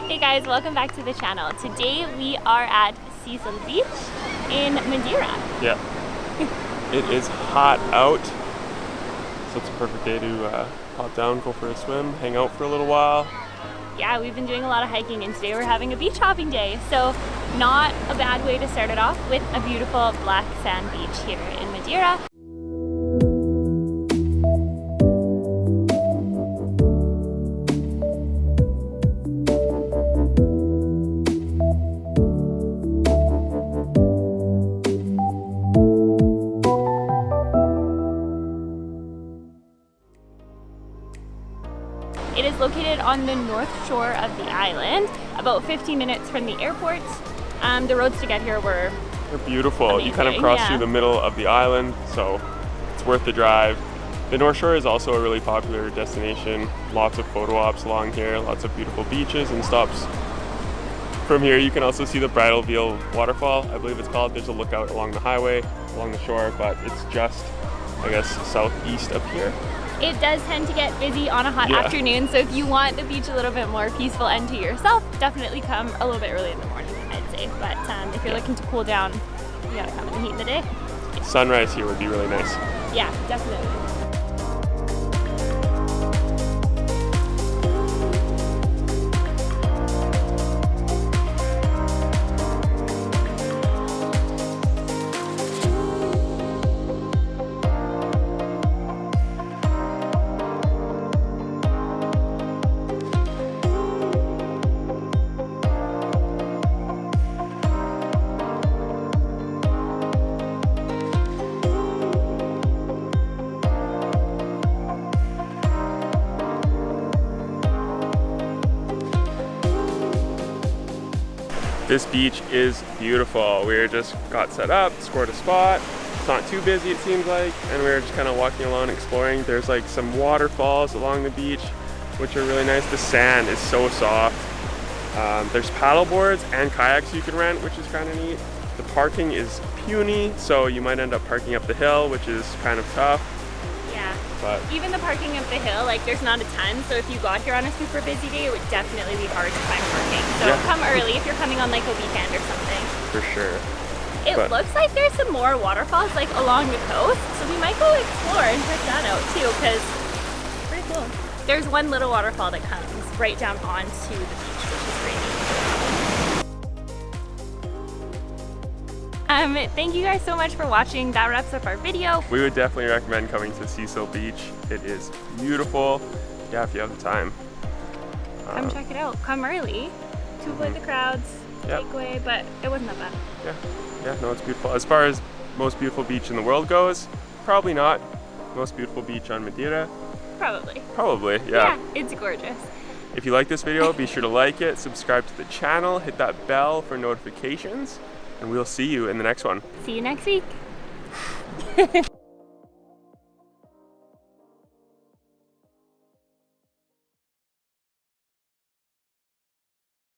Hey guys, welcome back to the channel. Today we are at Seixal Beach in Madeira. Yeah, it is hot out, so it's a perfect day to pop down, go for a swim, hang out for a little while. Yeah, we've been doing a lot of hiking and today we're having a beach hopping day. So not a bad way to start it off with a beautiful black sand beach here in Madeira. It is located on the north shore of the island, about 15 minutes from the airport. The roads to get here were beautiful. amazing. You kind of cross through the middle of the island, so it's worth the drive. The North Shore is also a really popular destination. Lots of photo ops along here, lots of beautiful beaches and stops. From here you can also see the Bridal Veil Waterfall, I believe it's called. There's a lookout along the highway, along the shore, but it's just, I guess, southeast of here. It does tend to get busy on a hot afternoon, so if you want the beach a little bit more peaceful and to yourself, definitely come a little bit early in the morning, I'd say. But if you're looking to cool down, you gotta come in the heat of the day. Sunrise here would be really nice. Yeah, definitely. This beach is beautiful. We just got set up, scored a spot. It's not too busy, it seems like, and we were just kind of walking along, exploring. There's like some waterfalls along the beach, which are really nice. The sand is so soft. There's paddle boards and kayaks you can rent, which is kind of neat. The parking is puny, so you might end up parking up the hill, which is kind of tough. Yeah, but even the parking up the hill, like there's not a ton, so if you got here on a super busy day, it would definitely be hard to find parking. So come early if you're coming on like a weekend or something. For sure. It looks like there's some more waterfalls like along the coast, so we might go explore and check that out too, because it's pretty cool. There's one little waterfall that comes right down onto the beach, which is great. Thank you guys so much for watching. That wraps up our video. We would definitely recommend coming to Seixal Beach. It is beautiful. Yeah, if you have the time. Come check it out. Come early to avoid the crowds, takeaway, but it wasn't that bad. Yeah, no, it's beautiful. As far as most beautiful beach in the world goes, probably not. Most beautiful beach on Madeira? Probably, yeah. Yeah, it's gorgeous. If you like this video, be sure to like it, subscribe to the channel, hit that bell for notifications, and we'll see you in the next one. See you next week.